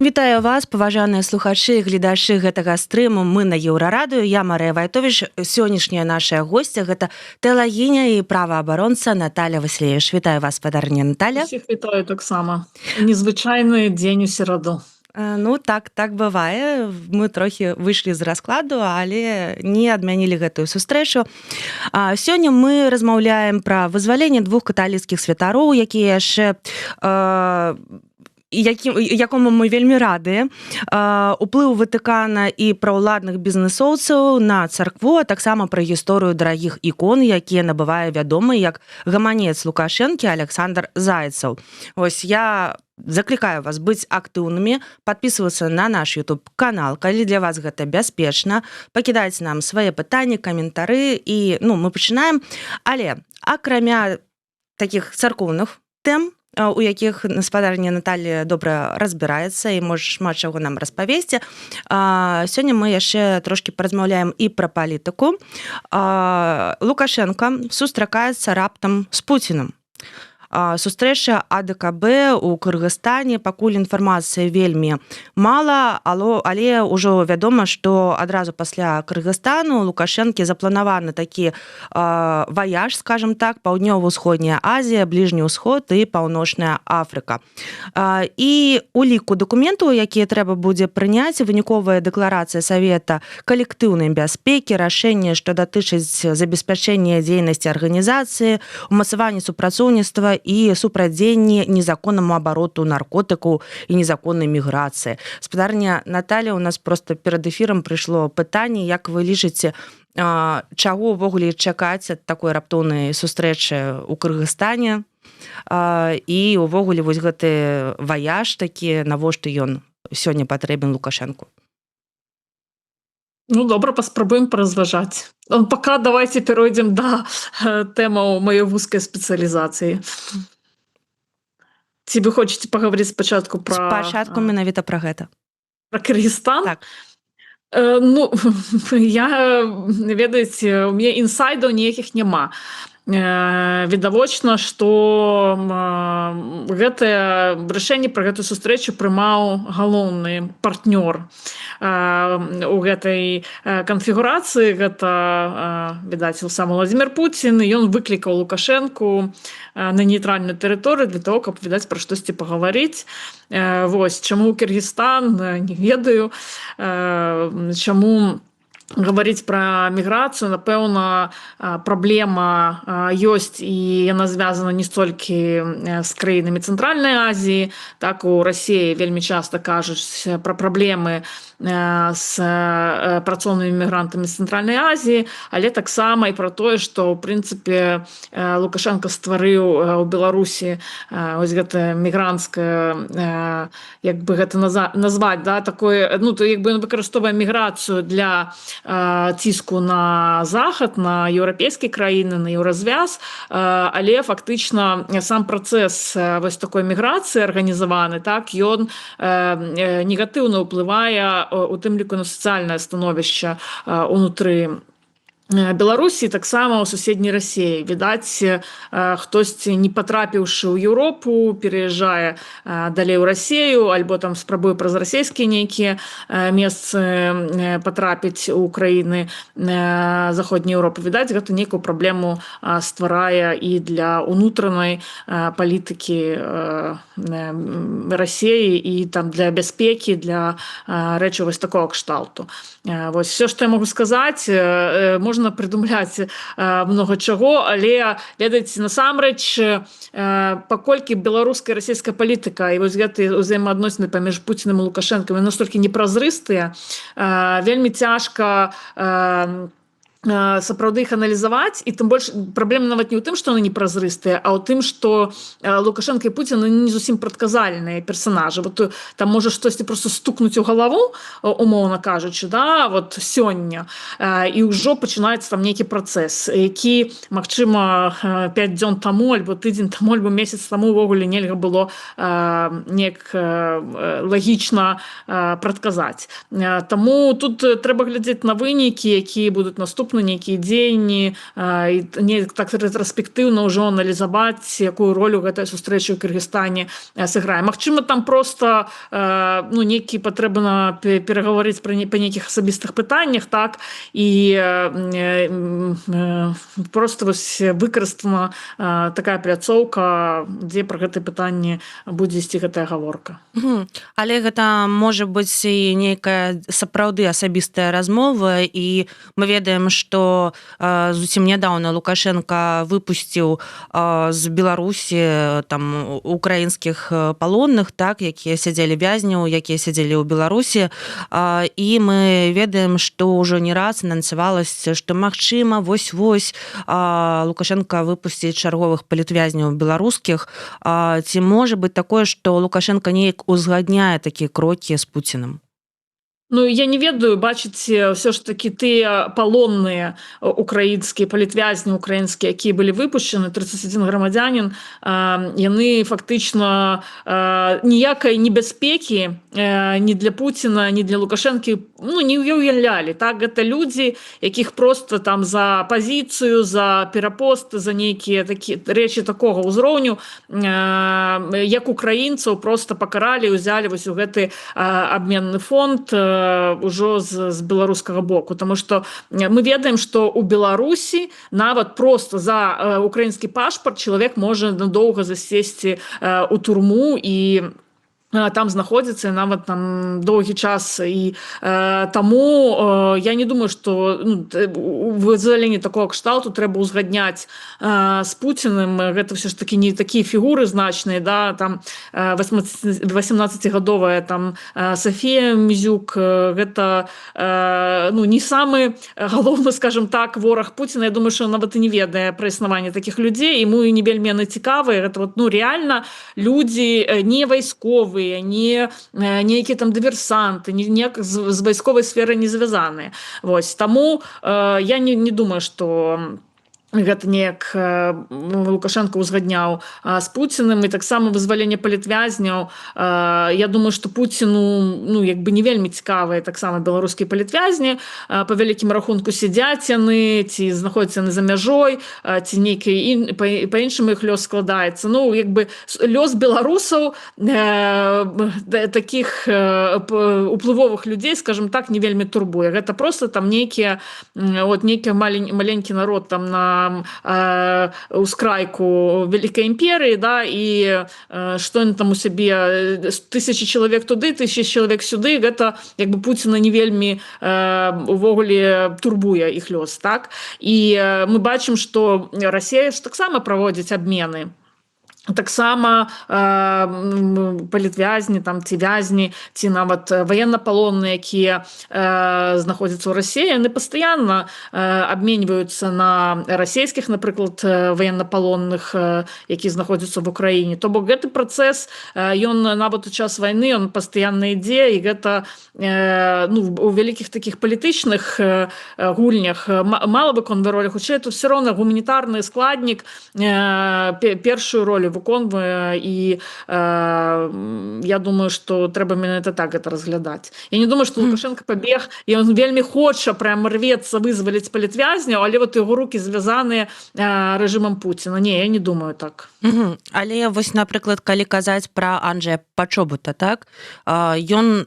Вітаю вас, паважаныя слухачы і гледачы гэтага стрыму. Мы на Еўрарадыё. Я Марыя Вайтовіч. Сённяшняя наша госця гэта тэалагіня і праваабаронца Наталя Васілевіч. Вітаю вас, спадарня Наталя. Усіх вітаю таксама. Незвычайны дзень у сераду. Ну так бывае. Мы трохі выйшлі з раскладу, але не адмянілі гэтую сустрэчу. Сёння мы размаўляем пра вызваленне двух каталіцкіх святароў, якія яшчэ якому мы вельмі радыя. Уплыў Ватыкана і праўладных бізнэсоўцаў на царкву, а таксама пра гісторыю дарагіх ікон, якія набывае вядомы як гаманец Лукашэнкі Александр Зайцаў. Вось я заклікаю вас быць актыўнымі, падпісвацца на наш YouTube-канал, калі для вас гэта бяспечна, пакідаць нам свае пытанні, каментары і мы пачынаем. Але акрамя такіх царкоўных тэм, у якіх гаспадарня Наталья добра разбіраецца і можа шмат чаго нам распавесці. Сёння мы яшчэ трошкі паразмаўляем і пра палітыку. Лукашенко сустракаецца раптам з Пуцінам. Сустрэча АДКБ у Кыргызстане, пакуль інфармацыі вельмі мала, але ўжо вядома, што адразу пасля Кыргызстану Лукашэнкі запланаваны такі ваяж, скажем так, Паўднёва-ўсходняя Азія, Бліжні ўсход і Паўночная Афрыка. І у ліку дакументаў, якія трэба будзе прыняць, выніковая дэкларацыя Савета калектыўнай бяспекі, рашэнне, што датычыць забеспячэння дзейнасці арганізацыі, умацавання супрацоўніцтва і супрадзенне незаконнаму абароту наркотыкаў і незаконнай міграцыі. Спадарня Наталя, у нас просто перад эфірам прыйшло пытанне, як вы лічыце, чаго ўвогуле чакаць ад такой раптоўнай сустрэчы ў Кыргызстане і ўвогуле вось гэты ваяж такі, навошта ён сёння патрэбен Лукашэнку? Добра, паспрабуем паразважаць. Пока давайте перейдем да тэмаў маёй вузкай спецыялізацыі. Ці вы хочаце пагаварыць спачатку пра... Спачатку менавіта пра гэта. Пра Кыргызстан? Так. Я, ведаеце, у мяне інсайдаў ніякіх няма. Відавочна, што гэтае рашэнне пра гэтую сустрэчу прымаў галоўны партнёр у гэтай канфігурацыі. Гэта, відаць, сам Владзімір Пуцін. Ён выклікаў Лукашэнку на нейтральную тэрыторыю для того, каб, відаць, пра штосьці пагаварыць. Вось, чаму Кыргызстан, не ведаю. Чаму гаварыць пра міграцыю, напэўна, праблема ёсць, і яна звязана не столькі з краінамі Цэнтральнай Азіі, так у Расіі вельмі часта кажуць пра праблемы з працоўнымі мігрантамі з Цэнтральнай Азіі, але таксама і пра тое, што, ў прынцыпе, Лукашенко стварыў у Беларусі ось гэта мігранцкае, як бы гэта назваць, такое, як бы ён выкарыстоўвае міграцыю для ціску на захад, на еўрапейскія краіны, на еўразвяз, але фактычна сам працэс вось такой міграцыі арганізаваны, так, ён негатыўна ўплывае у тым ліку на сацыяльнае становішча унутры Беларусі, таксама ў суседняй Расіі. Відаць, хтосьці, не патрапіўшы ў Еўропу, пераязджае далей у Расію, альбо там спрабуе праз расійскія нейкія месцы патрапіць у краіны заходняй Еўропы. Відаць, гэта нейкую праблему стварае і для унутранай палітыкі Расіі і там для бяспекі, для рэчаў вось такого кшталту. Вось все, што я могу сказаць, можна прыдумляць многа чаго, але, ведаеце, насамрэч, паколькі беларуская і расійская палітыка і вось гэтыя ўзаемаадносіны паміж Пуцінам і Лукашэнкам настолькі непразрыстыя, вельмі цяжка сапраўды іх аналізаваць, і тым больш праблема нават не ў тым, што яны непразрыстыя, а ў тым, што Лукашенко і Пуцін не зусім прадказальныя персанажы. Вот там можа штосьці просто стукнуць у галаву, умоўна кажучы, вот сёння, і ўжо пачынаецца там нейкі працэс, які, магчыма, 5 дзён таму, альбо тыдзень таму, альбо месяц таму ўвогуле нельга было неяк лагічна прадказаць. Таму тут трэба глядзець на вынікі, якія будуць наступныя нейкія дзеянні і неяк так рэтраспектыўна ўжо аналізаваць, якую ролю гэтая сустрэча ў Кыргызстане сыграе. Магчыма, там просто нейкі патрэбна перагаварыць па нейкіх асабістых пытаннях, так, і просто вось выкарыстана такая пляцоўка, дзе пра гэтае пытанне будзе ісці гэтая гаворка. Але гэта можа быць і нейкая сапраўды асабістая размова, і мы ведаем, што зусім нядаўна Лукашенко выпусціў з Беларусі там украінскіх палонных, так, якія сядзелі вязняў, якія сядзелі ў Беларусі, і мы ведаем, што ўжо не раз анансавалася, што магчыма вось-вось Лукашенко выпусціць чарговых палітвязняў беларускіх. Ці можа быць такое, што Лукашенко неяк узгадняе такія крокі з Пуцінам? Я не ведаю, бачыце, ўсё ж такі тыя палонныя украінскія палітвязні украінскія, якія былі выпушчаны, 31 грамадзянін, яны фактычна ніякай небяспекі ні для Пуціна, ні для Лукашэнкі не ўяўлялі. Так, гэта людзі, якіх просто там за пазіцыю, за перапосты, за нейкія такія рэчы такога ўзроўню, як украінцаў просто пакаралі, узялі вось у гэты абменны фонд ўжо з беларускага боку, тому што мы ведаем, што ў Беларусі нават просто за украінскі пашпарт чалавек можа надоўга засесці у турму і там знаходзіцца нават там доўгі час, і таму я не думаю, што вызваленне такого кшталту трэба ўзгадняць з Пуціным. Гэта ўсё ж такі не такія фігуры значныя, да, там 18-гадовая там Софія Мізюк, гэта не самы галоўны, скажем так, вораг Пуціна. Я думаю, што нават і не ведае пра існаванне такіх людзей, і мы не вельмі цікавыя. Гэта реально людзі не вайсковыя, не нейкія там дыверсанты, ніяк з вайсковай сферы не звязаныя. Вось, таму я не думаю, што гэта неяк Лукашенко ўзгадняў з Пуціным, і таксама вызваленне палітвязняў. Я думаю, што Пуціну не вельмі цікавыя таксама беларускія палітвязні. Па вялікім рахунку сядзяць яны, ці знаходзяцца яны за мяжой, ці нейкі па-іншаму іх лёс складаецца. Лёс беларусаў, такіх уплывовых людзей, скажем так, не вельмі турбуе. Гэта просто там нейкі маленькі народ там на ускрайку вялікай імперыі, да, і што ён там у сябе 1000 чалавек туды, 1000 чалавек сюды, гэта Пуціна не вельмі увогуле турбуе іх лёс, так. І мы бачым, што Расія ж таксама праводзіць абмены. Таксама палітвязні там, ці вязні, ці нават ваеннапалонныя, якія знаходзяцца ў Расіі, яны пастаянна абменьваюцца на расійскіх, напрыклад, ваеннапалонных, які знаходзяцца в Украіне. То бок гэты працэс, ён нават у час вайны, ён пастаянна ідзе, і гэта у вялікіх такіх палітычных гульнях мала выконвае ролі, хутчэй тут все роўна гуманітарны складнік першую ролю выконвае, і я думаю, што трэба менавіта так гэта разглядаць. Я не думаю, што Лукашенко пабег, і ён вельмі хоча прям рвецца вызваліць палітвязняў, але вот яго рукі звязаныя рэжымам Пуціна. Не, я не думаю так. Але вось, напрыклад, калі казаць пра Анджэя Пачобута, так, ён,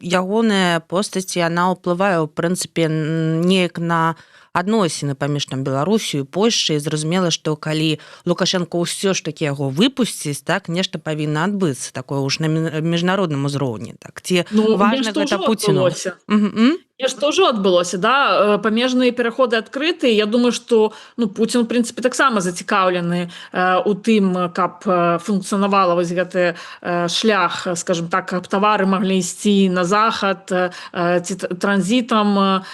ягоная постаць, яна ўплывае, ў прынцыпе, неяк на адносіны паміж там Беларусію, Польшчай. Зразумела, што калі Лукашенко ўсё ж такі яго выпусціць, так, нешта павінна адбыцца такое ўж на міжнародным узроўні, так. Ці важна гэта Пуціну? Што ўжо адбылося, да, памежныя пераходы адкрыты. Я думаю, што Пуцін, в прынцыпе, таксама зацікаўлены у тым, каб функцыянавала вось гэты шлях, скажем так, каб тавары маглі ісці на захад ці транзітам.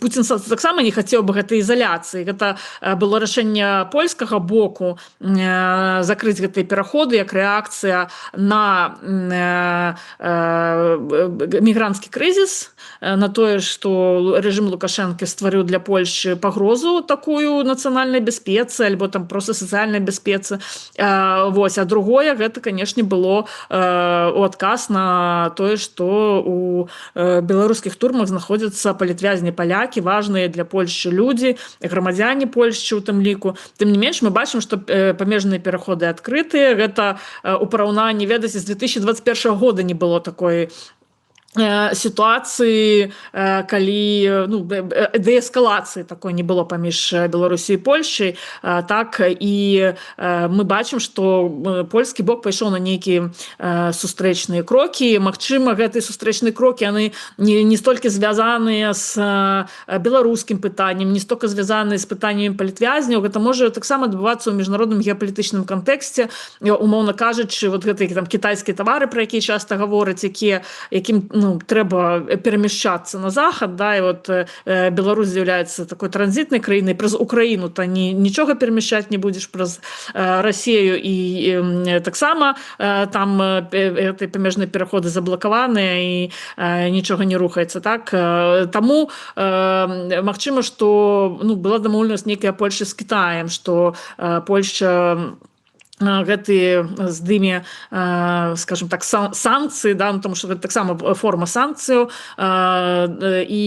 Пуцін таксама не хацеў бы гэтай ізаляцыі. Гэта было рашэнне польскага боку закрыць гэтыя пераходы як рэакцыя на мігранцкі крызіс, час на тое, што рэжым Лукашэнкі стварыў для Польшчы пагрозу такую нацыянальнай бяспецы альбо там проста сацыяльнай бяспецы. Вось, а другое гэта, канешне, было у адказ на тое, што у беларускіх турмах знаходзяцца палітвязні палякі, важныя для Польшчы людзі, грамадзяне Польшчы у тым ліку. Тым не менш, мы бачым, што памежныя пераходы адкрытыя. Гэта у параўнанні, ведаеце, з 2021 года не было такой сітуацыі, калі дээскалацыі такой не было паміж Беларусі і Польшчай, так і мы бачым, што польскі бок пайшоў на нейкія сустрэчныя крокі. Магчыма, гэтыя сустрэчныя крокі яны не столькі звязаныя з беларускім пытаннем, не столькі звязаныя з пытаннямі палітвязняў. Гэта можа таксама адбывацца ў міжнародным геапалітычным кантэксце, умоўна кажучы, вот гэтыя там кітайскія тавары, пра якія часта гавораць, якім трэба перамяшчацца на захад, да, і вот Беларусь з'яўляецца такой транзітнай краінай, праз Украіну то нічога перамяшчаць не будзеш, праз Расію і таксама там гэтыя памежныя пераходы заблакаваныя і нічога не рухаецца, так. Таму магчыма, што была дамоўленасць нейкая Польшчы з Кітаем, што Польшча гэты здыме, скажем так, санкцыі, да, тому што гэта таксама форма санкцыяў. І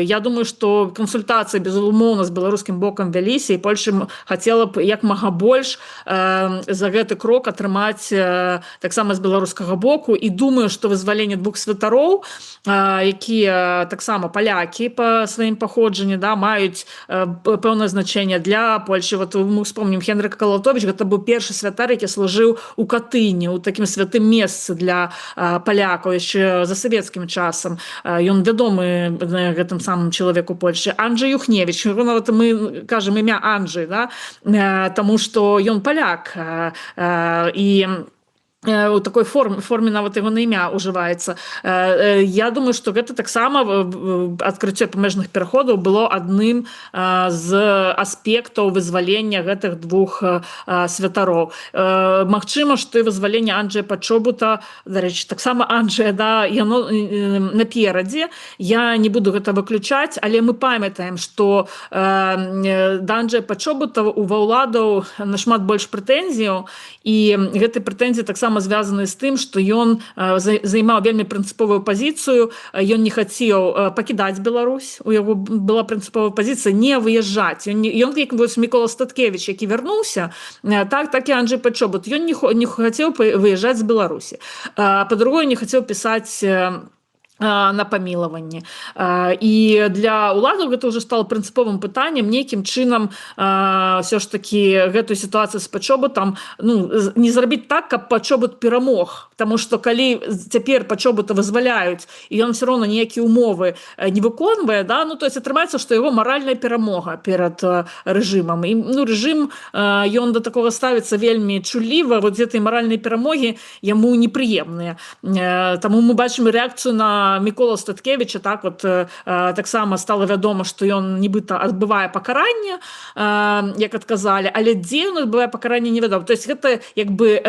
я думаю, што кансультацыі безумоўна з беларускім бокам вяліся, і Польшча хацела б як мага больш за гэты крок атрымаць таксама з беларускага боку. І думаю, што вызваленне двух святароў, якія таксама палякі па сваім паходжанні, да, маюць пэўнае значэнне для Польшчы. Вот мы вспомнім Хенрыка Калатовіч, гэта быў першы святар, які служыў у Катыні, у такім святым месцы для палякаў яшчэ за савецкім часам. Ён вядомы гэтым самым чалавек у Польшчы. Анджэй Юхневіч, нават мы кажам імя Анджэй, да, таму што ён паляк. І у такой форме нават яго на імя ўжываецца. Я думаю, што гэта таксама адкрыццё памежных пераходаў было адным з аспектаў вызвалення гэтых двух святароў. Магчыма, што і вызваленне Анджэя Пачобута, дарэчы, таксама Анджэя, да, яно наперадзе. Я не буду гэта выключаць, але мы памятаем, што да Анджэя Пачобута ва ўладаў нашмат больш прэтэнзіяў, і гэтыя прэтэнзіі таксама звязаны з тым, што ён займаў вельмі прынцыповую пазіцыю, ён не хацеў пакідаць Беларусь, у яго была прынцыповая пазіцыя не выязджаць. Ён як Мікола Статкевіч, які вярнуўся, так і Анджэй Пачобут, ён не хацеў выязджаць з Беларусі. Па-другое, не хацеў пісаць на памілаванне. І для ўладаў гэта ўжо стало прынцыповым пытаннем нейкім чынам ўсё ж такі гэтую сітуацыю з Пачобутам не зрабіць так, каб Пачобут перамог. Таму што калі цяпер Пачобута вызваляюць, і ён все роўна ніякія ўмовы не выконвае, да, то есть атрымаецца, што яго маральная перамога перад рэжымам. І рэжым, ён да такога ставіцца вельмі чуліва, вот гэтай маральнай перамогі яму непрыемныя. Таму мы бачым рэакцыю на Мікола Статкевіча, так вот таксама стала вядома, што ён нібыта адбывае пакаранне, як адказалі, але дзе ён адбывае пакаранне, невядома. То есть гэта як бы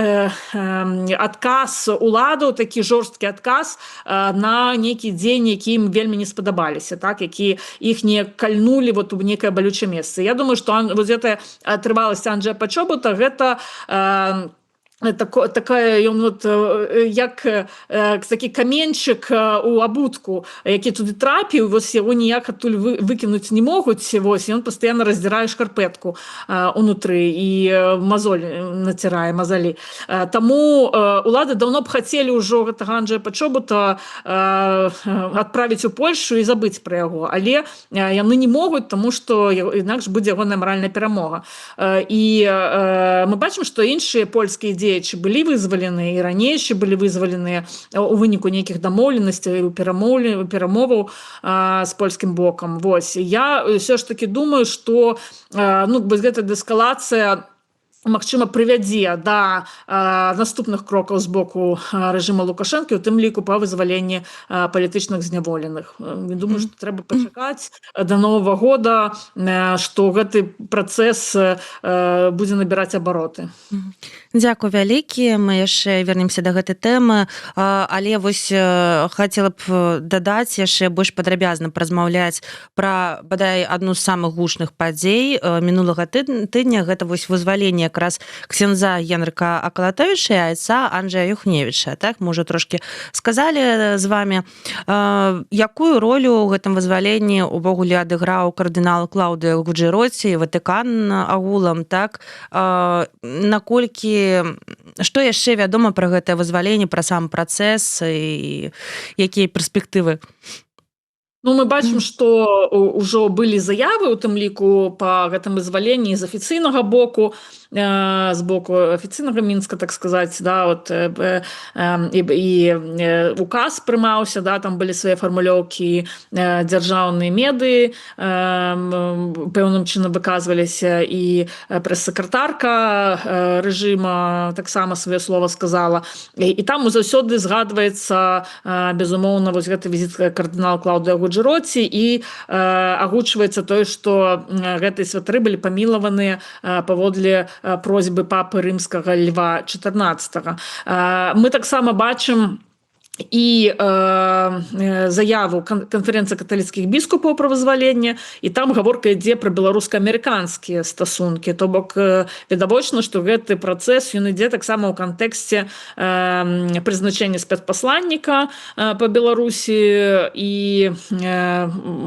адказ уладаў, такі жорсткі адказ на нейкі дзень, які ім вельмі не спадабаліся, так, які іх не кальнулі вот у нейкае балючае месца. Я думаю, што вот гэтая трываласць Анджэя Пачобута, гэта такая, ён вот як такі каменьчык у абутку, які туды трапіў, вось яго ніяк адтуль выкінуць не могуць, вось, ён пастаянна раздзірае шкарпэтку унутры і мазоль націрае, мазалі. Таму улады даўно б хацелі ўжо гэтага Анджэя Пачобута адправіць у Польшчу і забыць пра яго, але яны не могуць, таму што інакш будзе ягоная маральная перамога. І мы бачым, што іншыя польскія дзеячы былі вызвалены, і раней яшчэ былі вызваленыя у выніку нейкіх дамоўленасцей, перамоваў з польскім бокам. Вось. Я ўсё ж такі думаю, што гэта дэскалацыя магчыма, прывядзе да наступных крокаў з боку рэжыма Лукашэнкі, у тым ліку па вызваленні палітычных зняволеных. Думаю, што трэба пачакаць да Новага года, што гэты працэс будзе набіраць абароты. Дзякуй вялікі. Мы яшчэ вернемся да гэтай тэмы, але вось хацела б дадаць яшчэ больш падрабязна паразмаўляць пра бадай адну з самых гучных падзей мінулага тыдня. Гэта вось вызваленне якраз ксяндза Генрыха Акалатовіча і айца Анджэя Юхневіча. Так, мы ўжо трошкі сказалі з вамі. Якую ролю ў гэтым вызваленні увогуле адыграў кардынал Клаўдыа Гуджэроці, Ватыкан агулам, так? Наколькі, што яшчэ вядома пра гэтае вызваленне, пра сам працэс і якія перспектывы? Ну, мы бачым, што ўжо былі заявы, у тым ліку па гэтым вызваленні з афіцыйнага боку, з боку афіцыйнага Мінска, так сказаць, да, от, і указ прымаўся, да, там былі свае фармулёўкі, дзяржаўныя медыі пэўным чынам выказваліся, і прэс-сакратарка рэжыма таксама сваё слова сказала. І там заўсёды згадваецца, безумоўна, вось гэты візіт кардынала Клаўдыа Гуджэроці, і агучваецца тое, што гэтыя святары былі памілаваныя паводле просьбы папы рымскага Льва XIV. Мы таксама бачым і заяву канферэнцыі каталіцкіх біскупаў пра вызваленне, і там гаворка ідзе пра беларуска-амерыканскія стасункі. То бок відавочна, што гэты працэс ён ідзе таксама ў кантэксце прызначэння спецпасланніка па Беларусі і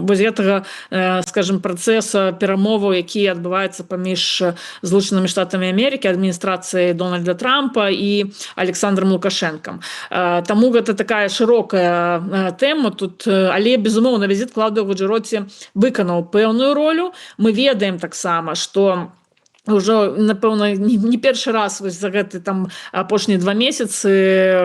вось гэтага, скажем, працэса перамоваў, які адбываецца паміж Злучанымі Штатамі Амерыкі, адміністрацыяй Дональда Трампа і Александром Лукашэнкам. Таму гэта такая шырокая тэма тут, але, безумоўна, візіт Клаўдыа Гуджэроці выканаў пэўную ролю. Мы ведаем таксама, што ўжо, напэўна, не першы раз вось за гэты там апошнія 2 месяцы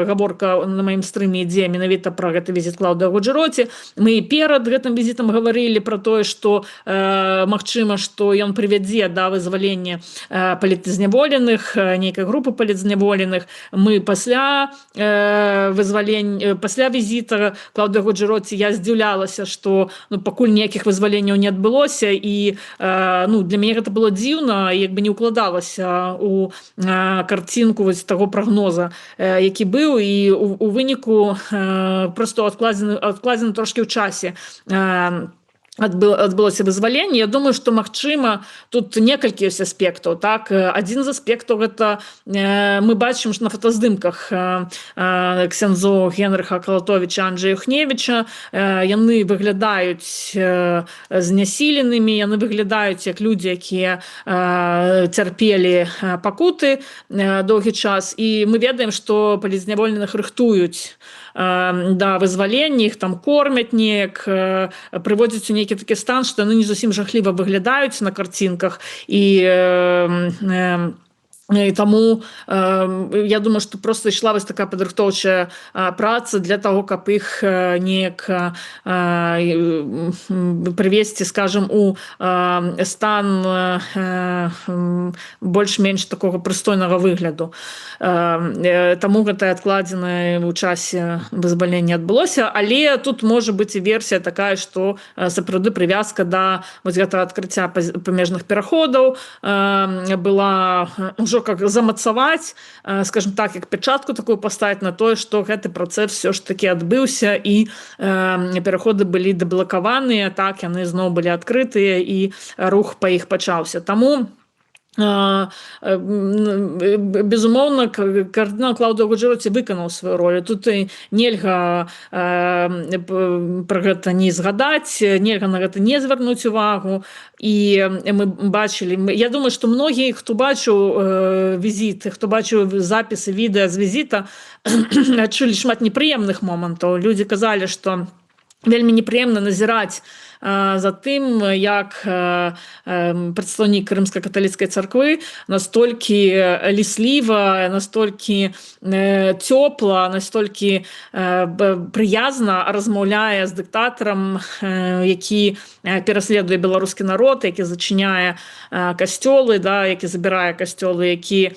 гаворка на маім стрыме ідзе менавіта пра гэты візіт Клаўдыа Гуджэроці. Мы перад гэтым візітам гаварылі пра тое, што магчыма, што ён прывядзе да вызвалення палітзняволеных, нейкай групы палітзняволеных. Мы пасля візіта Клаўдыа Гуджэроці я здзіўлялася, што пакуль ніякіх вызваленняў не адбылося, і для мяне гэта было дзіўна, як бы не ўкладалася у карцінку вось таго прагноза, які быў, і у выніку проста адкладзены трошкі ў часе адбылося вызваленне. Я думаю, што магчыма тут некалькі ёсць аспектаў. Так, адзін з аспектаў гэта мы бачым, што на фотаздымках ксяндзоў Генрыха Акалатовіча, Анджэя Юхневіча яны выглядаюць знясіленымі, яны выглядаюць як людзі, якія цярпелі пакуты доўгі час, і мы ведаем, што палітзняволеных рыхтуюць да вызвалення, іх там кормяць неяк, прыводзяць у нейкі такі стан, што яны не зусім жахліва выглядаюць на карцінках, і таму я думаю, што проста ішла вось такая падрыхтоўчая праца для таго, каб іх неяк прывесці, скажем, у стан больш-менш такога прыстойнага выгляду. Таму гэта адкладзенае ў часе вызвалення адбылося, але тут можа быць і версія такая, што сапраўды прывязка да вось гэтага адкрыцця памежных пераходаў была ўжо как замацаваць, скажем так, як пячатку такую паставіць на тое, што гэты працэс все ж таки адбыўся, і пераходы былі даблакаваныя, так, яны зноў былі адкрытыя, і рух па іх пачаўся. Таму безумоўна, кардынал Клаўдыа Гуджэроці выканаў сваю ролю. Тут нельга пра гэта не згадаць, нельга на гэта не звярнуць увагу. І мы бачылі, я думаю, што многія, хто бачыў візіт, хто бачыў запісы відэа з візіта, адчулі шмат непрыемных момантаў. Людзі казалі, што вельмі непрыемна назіраць за тым, як прадстаўнік рымска-каталіцкай царквы настолькі лісліва, настолькі цёпла, настолькі прыязна размаўляе з дыктатарам, які пераследуе беларускі народ, які зачыняе касцёлы, да, які забірае касцёлы, які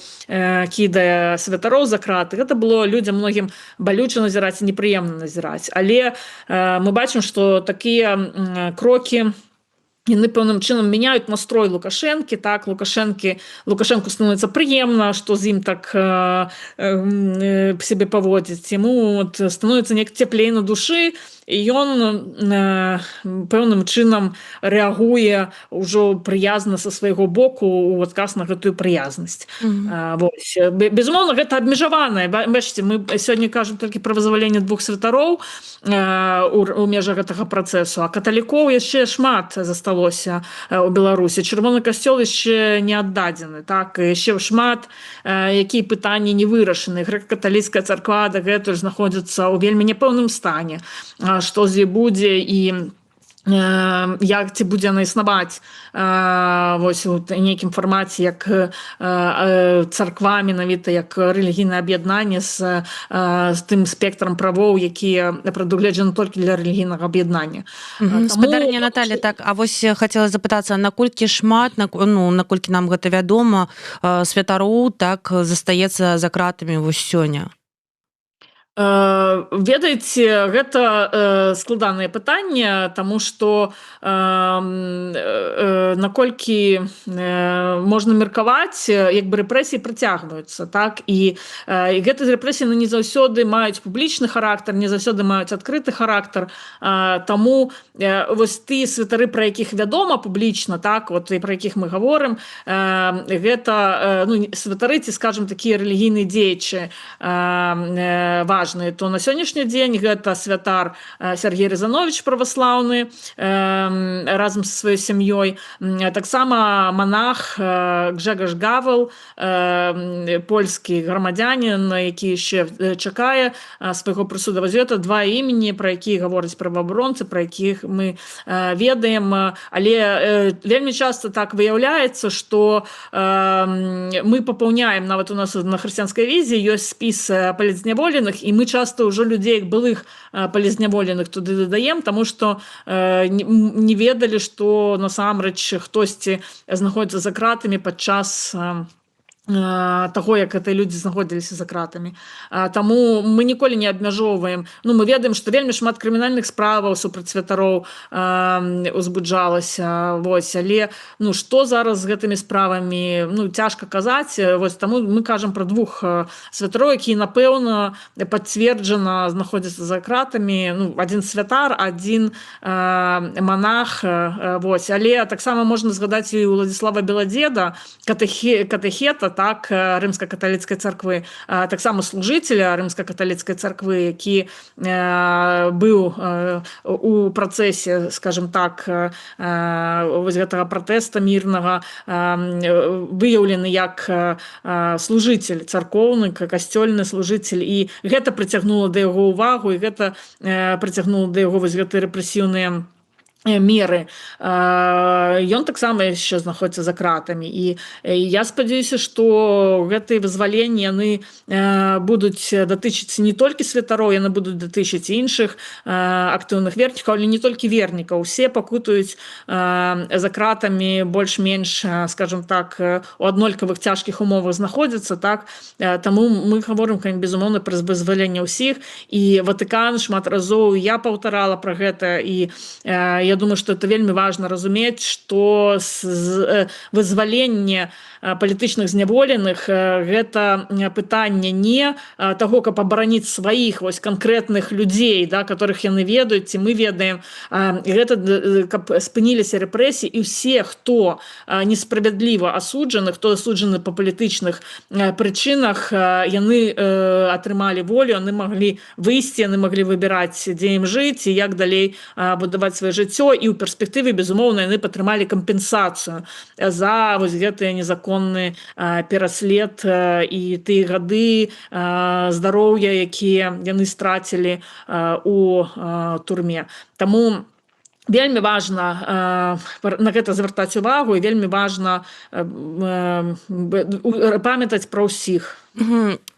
кідае святароў за краты. Гэта было людзям многім балюча назіраць і непрыемна назіраць. Але мы бачым, што такія крокі яны пэўным чынам мяняюць настрой Лукашэнкі, так, Лукашэнку становіцца прыемна, што з ім так сябе паводзіць, яму становіцца неяк цяплей на душы, і ён пэўным чынам рэагуе ўжо прыязна са свайго боку ў адказ на гэтую прыязнасць. Безумоўна, гэта абмежаванае. Бачыце, мы сёння кажам толькі пра вызваленне 2 святароў у межах гэтага працэсу, а каталікоў яшчэ шмат засталося ў Беларусі. Чырвоны касцёл яшчэ не аддадзены, так, яшчэ шмат якія пытанні не вырашаны. Грэка-каталіцкая царква дагэтуль знаходзіцца ў вельмі няпэўным стане. Што з ёй будзе і як ці будзе яна існаваць вось у нейкім фармаце як царква, менавіта як рэлігійнае аб'яднанне з тым спектрам правоў, якія прадугледжаны толькі для рэлігійнага аб'яднання. Спадарня Наталя, так, а вось хацела запытацца, наколькі шмат, наколькі нам гэта вядома, святароў так застаецца за кратамі вось сёння? Ведаеце, гэта складанае пытанне, таму што наколькі можна меркаваць, як бы рэпрэсіі працягваюцца, так, і гэтыя рэпрэсіі не заўсёды маюць публічны характар, не заўсёды маюць адкрыты характар, таму вось тыя святары, пра якіх вядома публічна, так, вот, і пра якіх мы гаворым, гэта святары, ці, скажам, такія рэлігійныя дзеячы важныя, то на сённяшні дзень гэта святар Сергей Рязанович праваслаўны разам са сваёй сям'ёй, таксама монах Гжегаш Гавел, польскі грамадзянін, які яшчэ чакае свайго прысуда. Вось гэта 2 імені, пра якія гавораць праваабаронцы, пра якіх мы ведаем, але вельмі часта так выяўляецца, што мы папаўняем, нават у нас на хрысціянскай візі ёсць спіс палізняволеных, і мы часто ўжо людзей былых палізняволеных туды дадаем, таму што не ведалі, што насамрэч хтосьці знаходзіцца за кратамі падчас таго, як гэтыя людзі знаходзіліся за кратамі. Таму мы ніколі не абмяжоўваем. Мы ведаем, што вельмі шмат крымінальных справаў супраць святароў узбуджалася, але што зараз з гэтымі справамі, цяжка казаць. Таму мы кажам пра 2 святароў, якія, напэўна, пацверджана знаходзяцца за кратамі. Адзін святар, адзін монах. Але таксама можна згадаць і Уладзіслава Беладзеда, катэхета, так, рымска-каталіцкай царквы, таксама служыцеля рымска-каталіцкай царквы, які быў у працэсе, скажем так, вось гэтага пратэста мірнага, выяўлены як служыцель царкоўны, касцёльны служыцель, і гэта прыцягнула да яго ўвагу, і гэта прыцягнула да яго вось гэтыя рэпрэсіўныя меры. Ён таксама яшчэ знаходзіцца за кратамі, і я спадзяюся, што гэтыя вызваленні яны будуць датычыць не толькі святароў, яны будуць датычыць іншых актыўных вернікаў, але не толькі вернікаў. Усе пакутуюць за кратамі больш-менш, скажем так, у аднолькавых цяжкіх умовах знаходзяцца, так. Таму мы гаворым, безумоўна, пра вызваленне ўсіх, і Ватыкан шмат разоў, я паўтарала пра гэта, і я думаю, што это вельмі важна разумець, што вызваленне палітычных зняволеных гэта пытанне не таго, каб абараніць сваіх вось канкрэтных людзей, да, которых яны ведаюць, ці мы ведаем, і гэта каб спыніліся рэпрэсіі, і ўсе, хто несправядліва асуджаны, хто асуджаны па палітычных прычынах, яны атрымалі волю, яны маглі выйсці, яны маглі выбіраць, дзе ім жыць і як далей будаваць сваё жыццё, і ў перспектыве, безумоўна, яны патрымалі кампенсацыю за вось гэтыя незаконны пераслед і тыя гады здароўя, якія яны страцілі у турме. Таму вельмі важна на гэта звяртаць увагу і вельмі важна памятаць пра ўсіх.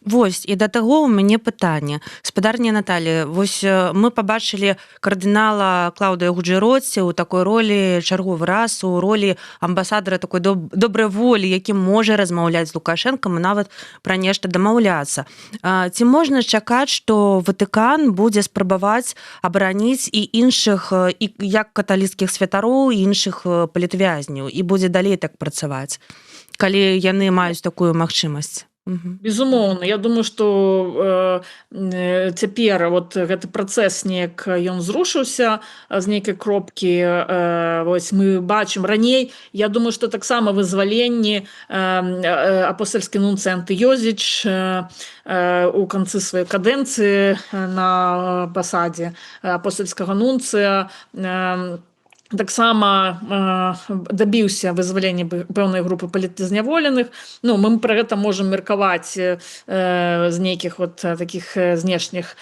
Вось і да таго у мяне пытанне, спадарня Наталі, вось мы пабачылі кардынала Клаўдыя Гуджэроці ў такой ролі чарговы раз, у ролі амбасадара такой добрай волі, які можа размаўляць з Лукашэнкам і нават пра нешта дамаўляцца. Ці можна чакаць, што Ватыкан будзе спрабаваць абараніць і іншых, і як каталіцкіх святароў, і іншых палітвязняў, і будзе далей так працаваць, калі яны маюць такую магчымасць? Безумоўна, я думаю, што цяпер вот гэты працэс неяк ён зрушыўся з нейкай кропкі. Вось мы бачым раней, я думаю, што таксама вызваленні апостальскі нунцый Антыёзіч у канцы сваёй кадэнцыі на пасадзе апостальскага нунцыя таксама дабіўся вызвалення пэўнай групы палітзняволеных. Ну, мы пра гэта можам меркаваць з нейкіх вот такіх знешніх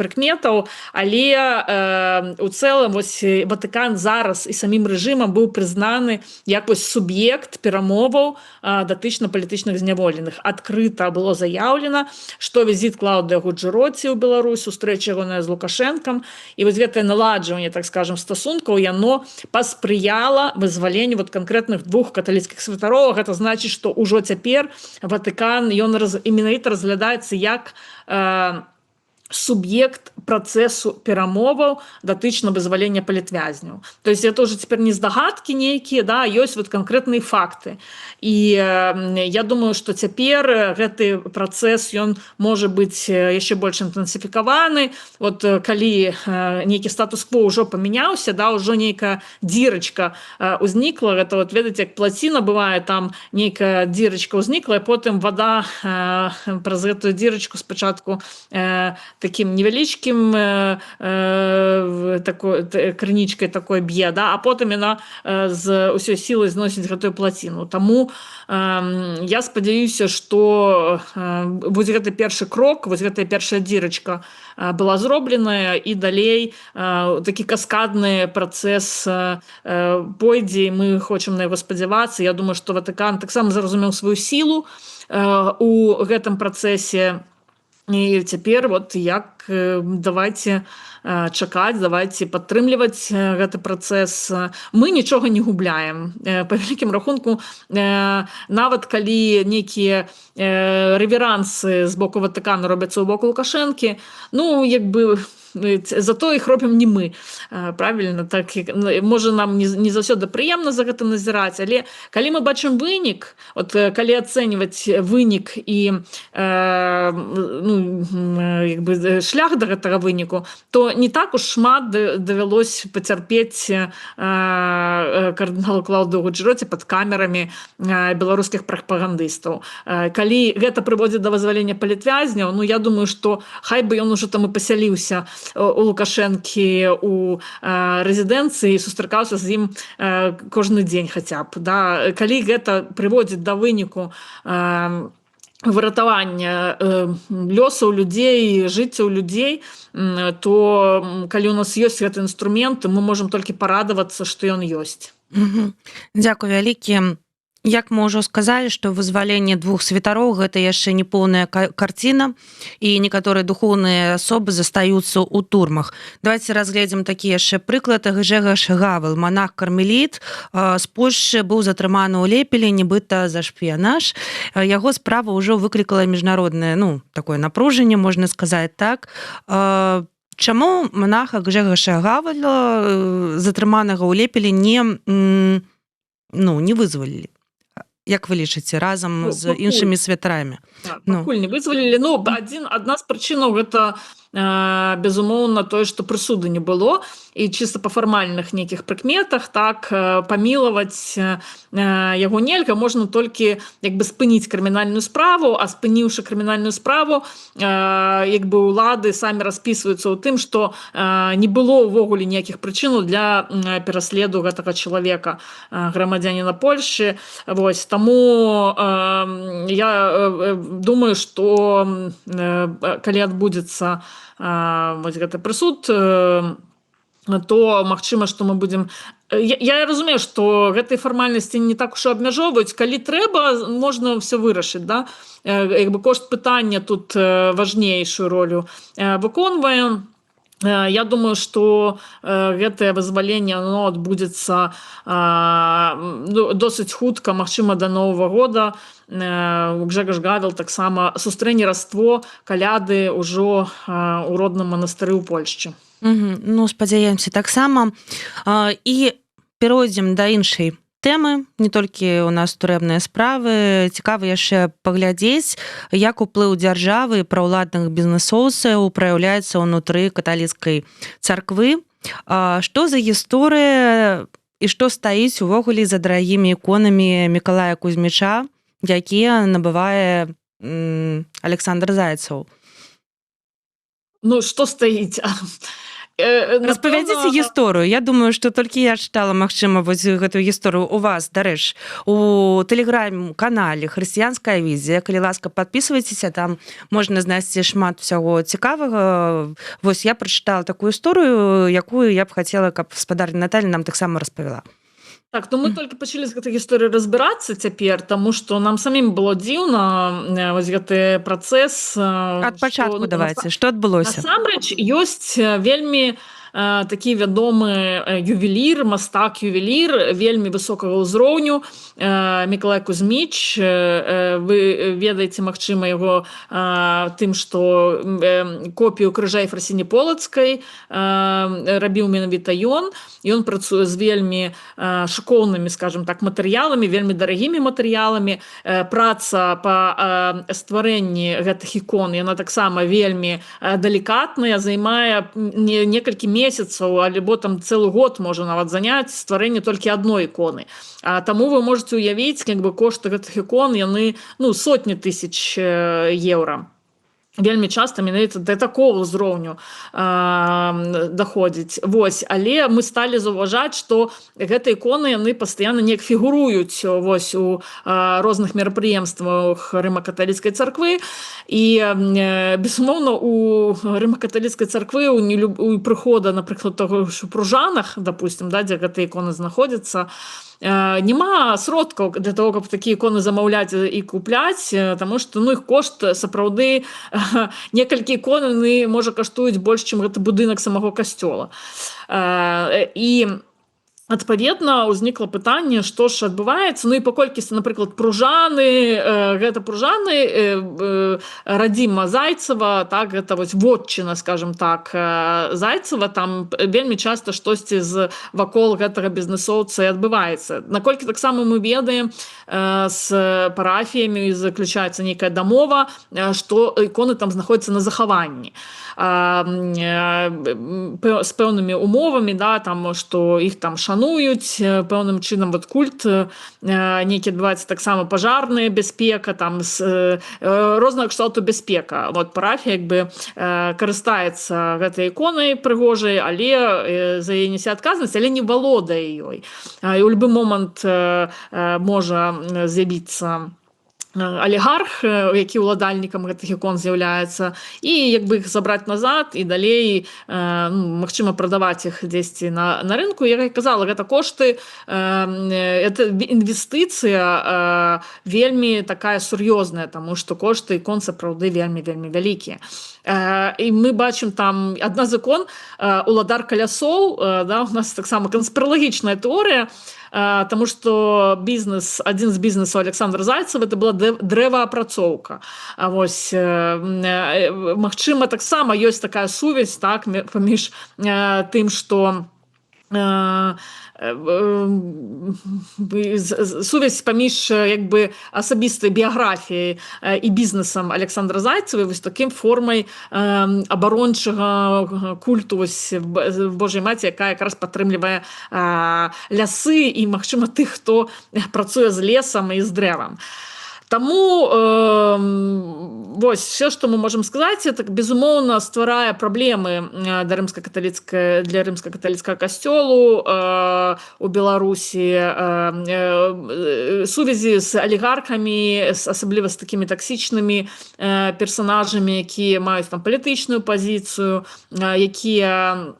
прыкметаў, але у цэлым вось Ватыкан зараз і самім рэжымам быў прызнаны як вось суб'ект перамоваў датычна палітычных зняволеных. Адкрыта было заяўлена, што візіт Клаўдыя Гуджэроці ў Беларусь, сустрэча ягоная з Лукашэнкам і вось гэтае наладжванне, так скажам, стасункаў, яно паспрыяла вызваленню вот канкрэтных двух каталіцкіх святароў. Гэта значыць, што ўжо цяпер Ватыкан ён менавіта разглядаецца як суб'ект працэсу перамоваў датычна вызвалення палітвязняў. То есть это уже цяпер не здагадкі нейкія, да, ёсць вот канкрэтныя факты. І я думаю, што цяпер гэты працэс ён можа быць яшчэ больш інтэнсіфікаваны. Вот калі нейкі статус-кво ўжо памяняўся, да, ўжо нейкая дзірачка ўзнікла, гэта вот ведаеце, як плаціна бывае, там нейкая дзірачка ўзнікла, і потым вада праз гэтую дзірачку спачатку таким невялічкім крынічкай такой б'е, да, а потым яна з усёй сілай зносіць гэтую плаціну. Таму я спадзяюся, што вось гэты першы крок, вось гэтая першая дзірачка была зробленая, і далей такі каскадны працэс пойдзе, і мы хочам на яго спадзявацца. Я думаю, што Ватыкан таксама зразумеў сваю сілу у гэтым працэсе. І цяпер вот як давайте чакаць, давайте падтрымліваць гэты працэс. Мы нічога не губляем. Па вялікім рахунку, нават калі нейкія рэверансы з боку Ватыкану робяцца ў боку Лукашэнкі, ну, як бы зато іх робім не мы, правільна, так, можа нам не заўсёды прыемна за гэта назіраць, але калі мы бачым вынік, от калі ацэньваць вынік і ну, як бы шлях да гэтага выніку, то не так уж шмат давялось пацярпець кардыналу Клаўдыю Гуджэроці пад камерамі беларускіх прапагандыстаў. Калі гэта прыводзіць да вызвалення палітвязняў, ну, я думаю, што хай бы ён ужо там і пасяліўся у Лукашэнкі у рэзідэнцыі і сустракаўся з ім кожны дзень хаця б. Да? Калі гэта прыводзіць да выніку выратавання лёсаў людзей, жыццяў людзей, то калі у нас ёсць гэты інструмент, мы можам толькі парадавацца, што ён ёсць. Дзякуй вялікі. Як мы ўжо сказалі, што вызваленне двух святароў гэта яшчэ не поўная карціна, і некаторыя духоўныя асобы застаюцца ў турмах. Давайте разгледзім такі яшчэ прыклад. Гжэгаш Гавел, монах-кармеліт з Польшчы, быў затрыманы ў Лепелі нібыта за шпіянаж. Яго справа ўжо выклікала міжнароднае, ну, такое напружанне, можна сказаць так. Чаму монаха Гжэгаша Гавела, затрыманага ў Лепелі, не вызвалілі? Як вы лічыце, разам з іншымі святарамі? Пакуль не вызвалілі. Ну, адна з прычынаў гэта безумоўна тое, што прысуды не было, і чыста па фармальных нейкіх прыкметах, так, памілаваць яго нельга, можна толькі як бы спыніць крымінальную справу, а спыніўшы крымінальную справу, як бы улады самі распісваюцца ў тым, што не было ўвогуле ніякіх прычынаў для пераследу гэтага чалавека, грамадзяніна Польшчы. Вось, таму я думаю, што калі адбудзецца вось гэты прысуд, то магчыма, што мы будзем я разумею, што гэтай фармальнасці не так уж і абмяжоўваюць, калі трэба, можна ўсё вырашыць, да? Як бы кошт пытання тут важнейшую ролю выконвае. Я думаю, што гэтае вызваленне адбудзецца досыць хутка, магчыма, да Новага года. Гжэгаш Гавел таксама сустрэне раство каляды ўжо ў родным манастыры ў Польшчы. Ну, спадзяёмся таксама. І перайдзем да іншай тэмы, не толькі у нас турэбныя справы. Цікава яшчэ паглядзець, як уплыў дзяржавы і праўладных бізнэсоўцаў праяўляецца ўнутры каталіцкай царквы. Што за гісторыя і што стаіць увогуле за дарагімі іконамі Мікалая Кузьміча, якія набывае Александр Зайцаў? Ну, што стаіць? Распавядзіце гісторыю. Я думаю, што толькі я чытала, магчыма, вось гэтую гісторыю у вас, дарэч, у тэлеграм-канале «Хрысціянская візія». Калі ласка, падпісвайцеся, там можна знайсці шмат усяго цікавага. Вось я прачытала такую гісторыю, якую я б хацела, каб гаспадарня Наталья нам таксама распавяла. Так, ну мы толькі пачалі з гэтай гісторыі разбірацца цяпер, таму што нам самім было дзіўна вось гэты працэс. Ад пачатку давайце, што адбылося? Насамрэч, ёсць вельмі такі вядомы ювелір, мастак-ювелір вельмі высокага ўзроўню Мікалай Кузьміч. Вы ведаеце, магчыма, яго тым, што копію крыжа Ефрасіні Полацкай рабіў менавіта ён. Ён працуе з вельмі шыкоўнымі, скажем так, матэрыяламі, вельмі дарагімі матэрыяламі. Праца па стварэнні гэтых ікон, яна таксама вельмі далікатная, займае некалькі месяцаў, альбо там цэлы год можа нават заняць стварэнне толькі адной іконы. Таму вы можаце уявіць, як бы кошты гэтых ікон, яны сотні тысяч еўра. Вельмі часта менавіта да такого ўзроўню даходзіць. Вось, але мы сталі заўважаць, што гэтыя іконы яны пастаянна неяк фігуруюць вось у розных мерапрыемствах рыма-каталіцкай царквы. І безумоўна, у рыма-каталіцкай царквы у прыхода, напрыклад, таго ж у Пружанах, допустим, да, дзе гэтыя іконы знаходзяцца, няма сродкаў для того, каб такія іконы замаўляць і купляць, таму што іх кошт сапраўды некалькі ікон можа каштуюць больш, чым гэты будынак самого касцёла. І адпаведна ўзнікла пытанне, што ж адбываецца. Ну і паколькі, напрыклад, Пружаны, гэта Пружаны радзіма Зайцева, так, гэта вось вотчына, скажем так, Зайцева, там вельмі часта штосьці вакол гэтага бізнэсоўца і адбываецца. Наколькі таксама мы ведаем, з парафіямі заключаецца нейкая дамова, што іконы там знаходзяцца на захаванні. З пэўнымі умовамі, да, там, што іх там шануюць, пэўным чынам вот культ нейкі адбываецца, таксама пажарная бяспека, там рознага кшталту бяспека. Вот парафія як бы карыстаецца гэтай іконай прыгожай, але за яе несе адказнасць, але не валодае ёй. І ў любы момант можа з'явіцца алігарх, які ўладальнікам гэтых ікон з'яўляецца, і як бы іх забраць назад і далей, магчыма, прадаваць іх дзесьці на рынку. Як я казала, гэта кошты, это інвестыцыя вельмі такая сур'ёзная, таму што кошты ікон сапраўды вельмі-вельмі вялікія. І мы бачым там адна з ікон, уладар калясоў, да, у нас таксама канспіралагічная тэорыя, таму што адзін з бізнесаў Александра Зайцева это была дрэваапрацоўка. Вось, магчыма, таксама ёсць такая сувязь, так, паміж тым, што сувязь паміж як бы асабістай біяграфіяй і бізнесам Александра Зайцева, вось такім формай абарончага культу вось Божай Маці, якая якраз падтрымлівае лясы і, магчыма, тых, хто працуе з лесам і з дрэвам. Таму вось все, што мы можам сказаць, это, безумоўна, стварае праблемы для рымска-каталіцкага касцёлу у Беларусі, сувязі з алігархамі, асабліва з такімі таксічнымі персанажамі, якія маюць там палітычную пазіцыю, якія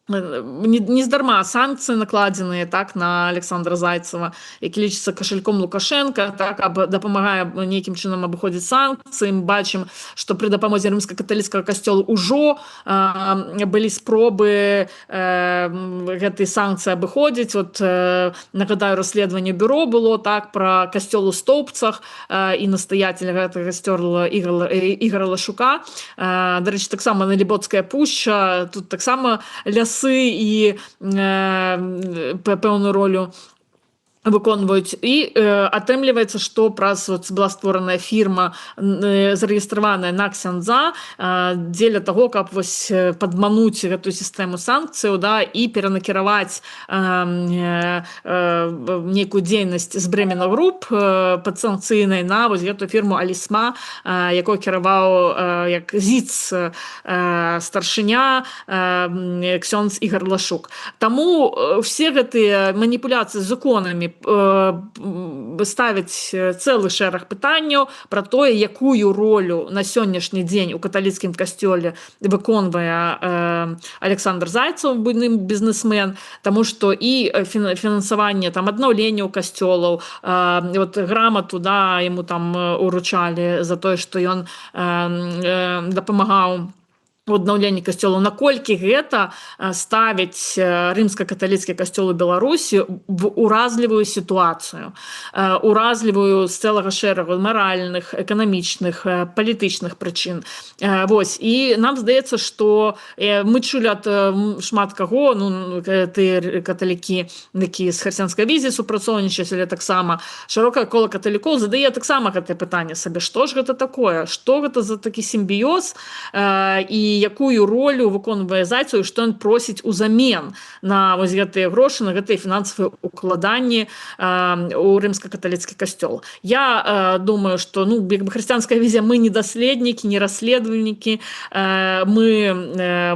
Нездарма санкцыі накладзеныя так на Александра Зайцева, які лічыцца кашальком Лукашенка, так дапамагае нейкім чынам абыходзіць санкцыі. Мы бачым, што пры дапамозе рымска-каталіцкага касцёла ўжо былі спробы гэтай санкцыі абыходзіць. Вот нагадаю, расследаванне бюро было так пра касцёл у Стоўбцах і настаяцеля гэтага касцёла Ігора Лашука. Дарэчы, таксама Налібоцкая пушча, тут таксама лясы і пэўную ролю выконваюць. І атрымліваецца, што праз была створаная фірма, зарэгістраваная на ксяндза, дзеля таго, каб падмануць гэтую сістэму санкцыяў, да, і перанакіраваць нейкую дзейнасць з Бремена груп падсанкцыйнай на гэтую фірму Алісма, якой кіраваў як ЗІЦ старшыня ксёндз Ігор Лашук. Таму все гэтыя маніпуляцыі з законамі ставіць цэлы шэраг пытанняў пра тое, якую ролю на сённяшні дзень у каталіцкім касцёле выконвае Александр Зайцев, буйны бізнесмен, таму што і фінансаванне там аднаўленняў касцёлаў, вот грамату, да, яму там уручалі за тое, што ён дапамагаў у аднаўленні касцёлаў, наколькі гэта ставіць рымска-каталіцкі касцёл у Беларусі в уразлівую сітуацыю, уразлівую з цэлага шэрагу маральных, эканамічных, палітычных прычын. Вось. І нам здаецца, што мы чулі ад шмат каго, ну, ты каталікі, які з хрысціянскай візіі супрацоўнічаюць, але таксама шырокае кола каталікоў задае таксама гэтае пытанне сабе, што ж гэта такое, што гэта за такі сімбіёз, і якую ролю выконвае Зайцев, што ён просіць узамен на вось гэтыя грошы, на гэтыя фінансавыя укладанні у рымска-каталіцкі касцёл. Я думаю, што як бы хрысціянская візія, мы не даследнікі, не расследавальнікі, мы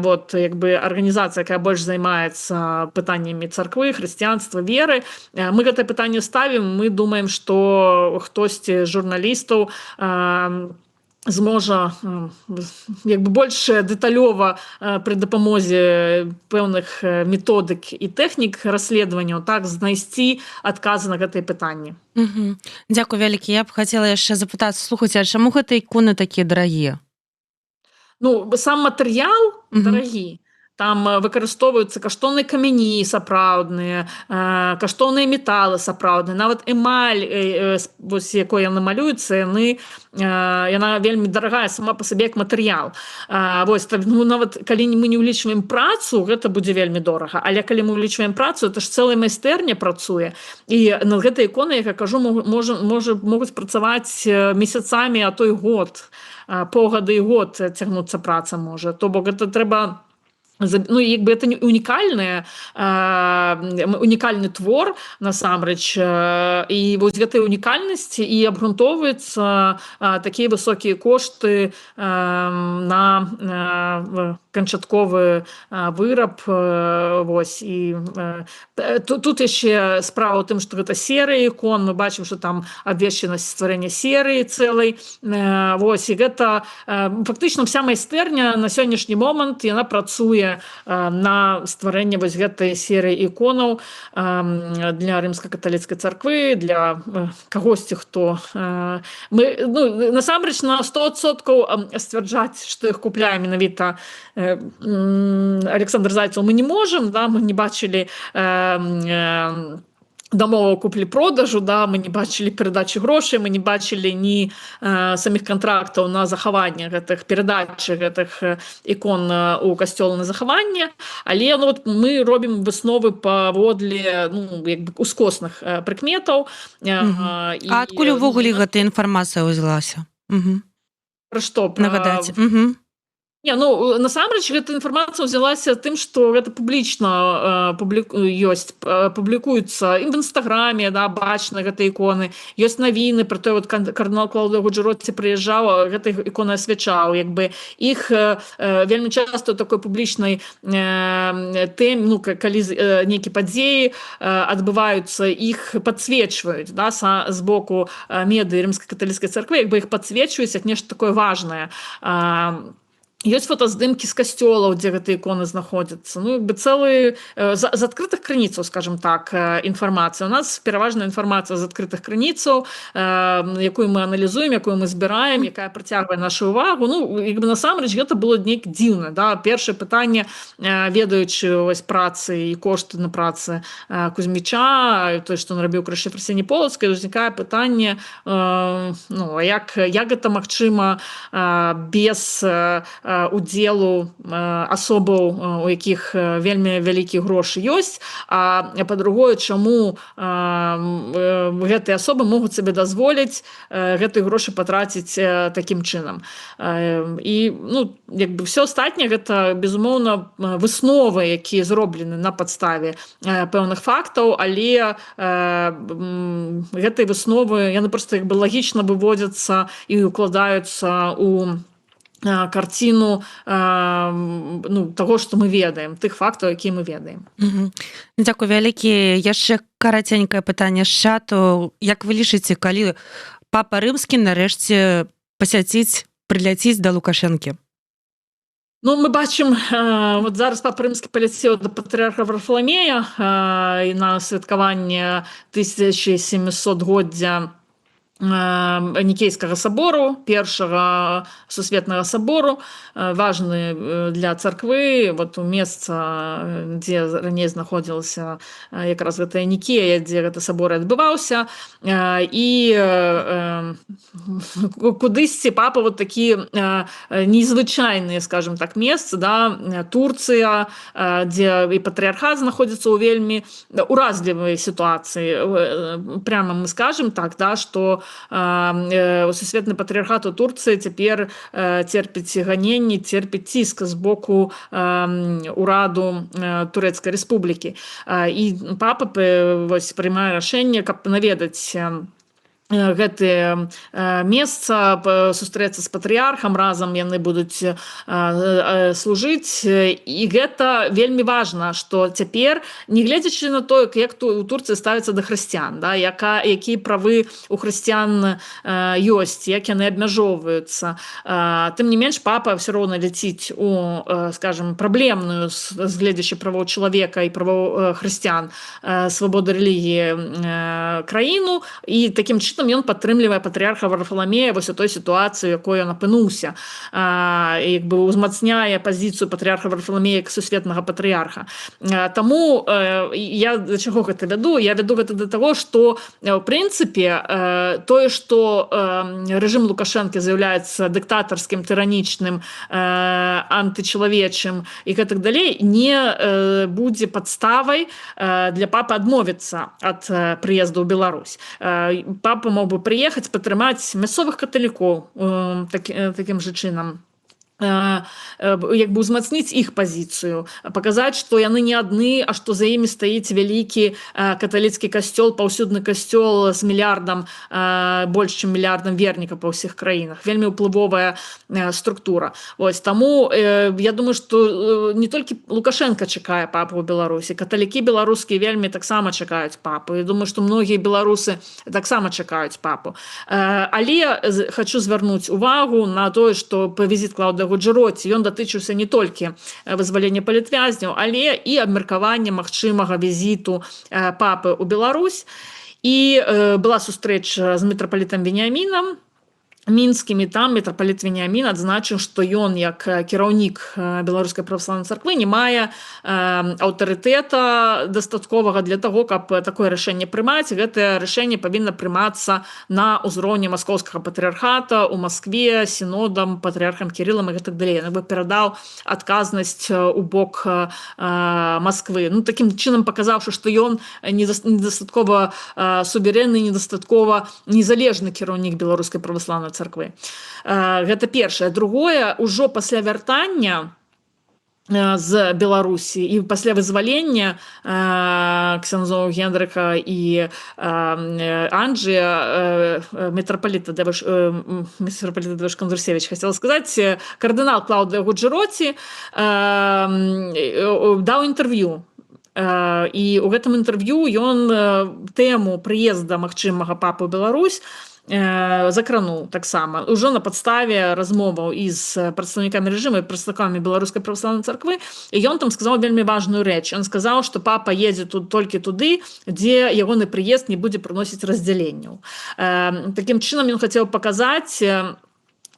вот як бы арганізацыя, якая больш займаецца пытаннямі царквы, хрысціянства, веры. Мы гэтае пытанне ставім, мы думаем, што хтосьці з журналістаў зможа як бы больш дэталёва пры дапамозе пэўных методык і тэхнік расследаванняў так знайсці адказы на гэтыя пытанні. Дзякуй вялікі. Я б хацела яшчэ запытацца, слухайце, а чаму гэтыя іконы такія дарагія? Ну, сам матэрыял дарагі. Там выкарыстоўваюцца каштоўныя камяні сапраўдныя, каштоўныя металы сапраўдныя, нават эмаль, вось якой яна малюецца, яна вельмі дарагая сама па сабе як матэрыял. Вось, ну, нават калі мы не ўлічваем працу, гэта будзе вельмі дорага, але калі мы ўлічваем працу, это ж цэлая майстэрня працуе, і над гэтай іконай, як я кажу, могуць працаваць месяцамі, а то і год, паўгады і год цягнуцца праца можа. То бок гэта трэба, ну, якби это унікальны твор насамрэч, і вось гэтай унікальнасці і абгрунтоўваюцца такія высокія кошты на канчатковы выраб. Вось. І тут яшчэ справа ў тым, што гэта серыя ікон, мы бачым, што там абвешчанасць стварэння серыі цэлай. Вось. І гэта фактычна вся майстэрня на сённяшні момант, яна працуе на стварэнне вось гэтай серыі іконаў для рымска-каталіцкай царквы, для кагосьці, хто... Мы, ну, насамрэч на 100% сцвярджаць, што іх купляе менавіта Александр Зайцев, мы не можам, да, мы не бачылі дамову куплі-продажу, да, мы не бачылі перадачы грошай, мы не бачылі ні саміх кантрактаў на захаванне гэтых перадачы гэтых ікон у касцёл на захаванне, але ну, вот, мы робім высновы паводле як бы ускосных прыкметаў. А адкуль увогуле гэтая інфармацыя ўзялася? Пра што? Нагадаць. Не, ну, насамрэч, гэта інфармацыя ўзялася тым, што гэта публічна публікуецца і в інстаграме, да, бачна гэтыя іконы, ёсць навіны пра тое, вот кардынал Клаўдыо Гуджэроці прыязджаў, гэта іконы асвячаў, як бы іх вельмі часта ў такой публічнай тэме, ну, калі нейкія падзеі адбываюцца, іх падсвечваюць, да, з боку медыі рымска-каталіцкай царквы, як бы іх падсвечваюць як нешта такое важнае. Ёсць фотаздымкі з касцёлаў, дзе гэтыя іконы знаходзяцца. Ну, як бы цэлы з адкрытых крыніцаў, скажем так, інфармацыя. У нас пераважна інфармацыя з адкрытых крыніцаў, якую мы аналізуем, якую мы збіраем, якая прыцягвае нашу ўвагу. Ну, як бы насамрэч гэта было нейк дзіўна, да? Першае пытанне, ведаючы вось працы і кошты на працы Кузьміча, той, што нарабіў крыж Арсеній Полацкай, узнікае пытанне, ну, а як гэта магчыма без удзелу асобаў, у якіх вельмі вялікі грошы ёсць, а па-другое, чаму гэтыя асобы могуць сабе дазволіць гэтыя грошы патраціць такім чынам. І, ну, як бы ўсё астатняе гэта, безумоўна, высновы, якія зроблены на падставе пэўных фактаў, але гэтыя высновы, яны проста як бы лагічна выводзяцца і укладаюцца у карціну ну, таго, што мы ведаем, тых фактаў, якія мы ведаем. Дзякуй вялікі. Яшчэ караценькае пытанне з чату. Як вы лічыце, калі папа рымскі нарэшце прыляціць да Лукашэнкі? Ну, мы бачым, вот зараз папа рымскі паляцеў да патрыарха Варфаламея і на святкаванне 1700-годдзя Нікейскага сабору, першага сусветнага сабору, важны для царквы, вот у месца, дзе раней знаходзілася якраз гэтая Нікея, дзе гэты сабор адбываўся, і кудысьці папа вот такі незвычайныя, скажем так, месцы, да, Турцыя, дзе і патрыархат знаходзіцца ў вельмі уразлівай сітуацыі. Прямо мы скажем так, да, што сусветны патрыархат у Турцыі цяпер церпіць ганенні, церпіць ціск з боку ўраду Турэцкай рэспублікі. І папа вось прымае рашэнне, каб наведаць гэтае месца, сустрэцца з патрыярхам, разам яны будуць служыць. І гэта вельмі важна, што цяпер, не гледзячы на тое, як у Турцыі ставіцца да хрысціян, да, якія правы у хрысціян ёсць, як яны абмяжоўваюцца, тым не менш папа ўсё роўна ляціць у, скажем, праблемную з гледзячы правоў чалавека і правоў хрысціян, свабоды рэлігіі краіну, і такім чынам ён падтрымлівае патрыарха Варфаламея вось у той сітуацыі, якой ён апынуўся, як бы узмацняе пазіцыю патрыарха Варфаламея як сусветнага патрыарха. Таму я да чаго гэта вяду? Я вяду гэта да таго, што ў прынцыпе тое, што рэжым Лукашэнкі з'яўляецца дыктатарскім, тыранічным, антычалавечым і гэтак далей, не будзе падставай для папы адмовіцца ад прыезду ў Беларусь. Папа мог бы прыехаць падтрымаць мясцовых каталікоў такім жа чынам, як бы узмацніць іх пазіцыю, паказаць, што яны не адны, а што за імі стаіць вялікі каталіцкі касцёл, паўсюдны касцёл з мільярдам, больш чым мільярдам вернікаў па ўсіх краінах. Вельмі ўплывовая структура. Ось, таму я думаю, што не толькі Лукашенко чакае папу ў Беларусі, каталікі беларускія вельмі таксама чакаюць папу. Я думаю, што многія беларусы таксама чакаюць папу. Але хочу звярнуць увагу на тое, што візіт Клаўдыя Гуджэроці, ён датычыўся не толькі вызвалення палітвязняў, але і абмеркавання магчымага візіту папы ў Беларусь. І была сустрэча з мітрапалітам Веніамінам мінскім, і там мітрапаліт Веніамін адзначыў, што ён, як кіраўнік Беларускай праваслаўнай царквы, не мае аўтарытэта дастатковага для таго, каб такое рашэнне прымаць. Гэтае рашэнне павінна прымацца на ўзроўні маскоўскага патрыархата, у Маскве, сінодам, патрыархам Кірылам і гэтак далей. Ён бы перадаў адказнасць у бок Масквы. Ну, такім чынам паказаўшы, што ён недастаткова суверэнны, недастаткова незалежны кіраўнік Беларускай праваслаўнай царквы. Гэта першае. Другое, ужо пасля вяртання з Беларусі і пасля вызвалення ксяндзоў Генрыха і Анджыя, мітрапаліта Дэвыш Кандрусевіч, хацела сказаць, кардынал Клаўдыя Гуджэроці даў інтэрв'ю. І ў гэтым інтэрв'ю ён тэму прыезда магчымага папы ў Беларусь закрануў таксама ўжо на падставе размоваў і з прадстаўнікамі рэжыму і прадстаўнікамі беларускай праваслаўнай царквы, і ён там сказаў вельмі важную рэч. Ён сказаў, што папа едзе тут толькі туды, дзе ягоны прыезд не будзе прыносіць раздзяленняў. Такім чынам ён хацеў паказаць,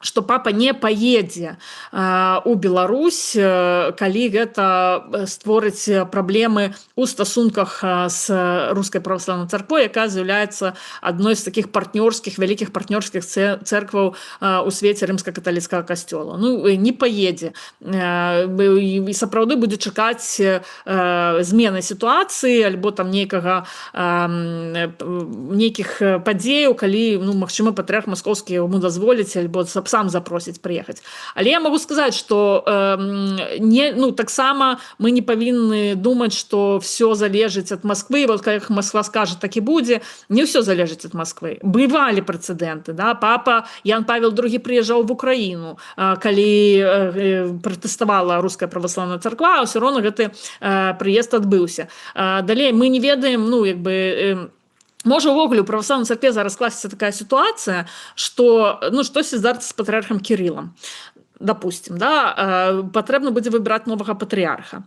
што папа не паедзе у Беларусь, калі гэта створыць праблемы ў стасунках з рускай праваслаўнай царквой, якая з'яўляецца адной з такіх партнёрскіх, вялікіх партнёрскіх цэркваў у свеце рымска-каталіцкага касцёла. Ну, не паедзе. І сапраўды будзе чакаць змены сітуацыі альбо там нейкіх падзеяў, калі, ну, магчыма, патрыарх маскоўскі яму дазволіць альбо сам запросіць прыехаць. Але я магу сказаць, што таксама мы не павінны думаць, што все залежыць ад Масквы. Вот калі Масква скажа, так і будзе. Не ўсё залежыць ад Масквы. Бывалі прэцэдэнты. Да? Папа Ян Павел II прыязджаў в Украіну, калі пратэставала руская праваслаўная царква, а ўсё роўна гэты прыезд адбыўся. Далей мы не ведаем, можа, увогуле, у праваслаўнай царкве зараз скласціся такая сітуацыя, што штосьці здарыцца з патрыархам Кірылам. Допустим, да, патрэбна будзе выбіраць новага патрыярха.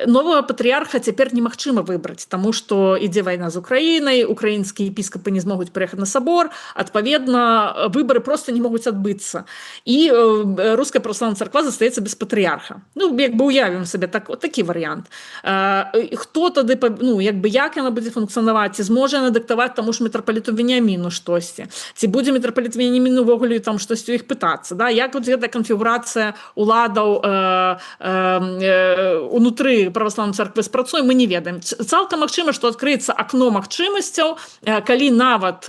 Новага патрыярха цяпер немагчыма выбраць, таму што ідзе вайна з Украінай, украінскія епіскапы не змогуць прыехаць на сабор, адпаведна, выбары проста не могуць адбыцца. І руская праваслаўная царква застаецца без патрыярха. Як бы уявім сабе такі варыянт. Хто тады, як яна будзе функцыянаваць? Ці зможа яна дыктаваць таму ж мітрапаліту Веніаміну штосьці? Ці будзе мітрапаліт Веніамін увогуле там штосьці ў іх пытацца? Да? Як гэта канфігурацыя уладаў унутры праваслаўнай царквы спрацуе, мы не ведаем. Цалкам магчыма, што адкрыецца акно магчымасцяў, калі нават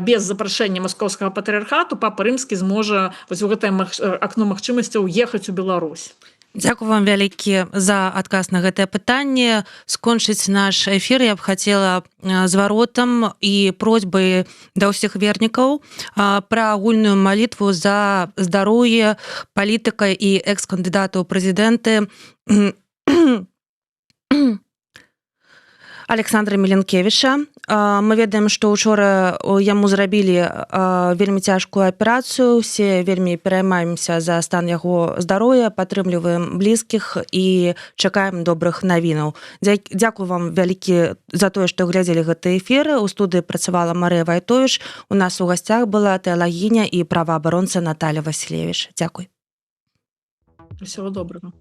без запрашэння маскоўскага патрыархату папа рымскі зможа вось у гэтае акно магчымасцяў ехаць у Беларусь. Дзякую вам вялікі за адказ на гэтае пытанне. Скончыць наш эфір я б хацела зваротам і просьбай да ўсіх вернікаў пра агульную малітву за здароўе палітыка і экс-кандыдата ў прэзідэнты Александра Міленкевіча. Мы ведаем, што ўчора яму зрабілі вельмі цяжкую аперацыю. Усе вельмі пераймаемся за стан яго здароўя, падтрымліваем блізкіх і чакаем добрых навінаў. Дзякую вам вялікі за тое, што глядзелі гэты эфір. У студыі працавала Марыя Вайтовіч. У нас у гасцях была тэалагіня і праваабаронца Наталья Васілевіч. Дзякуй. Усього доброго.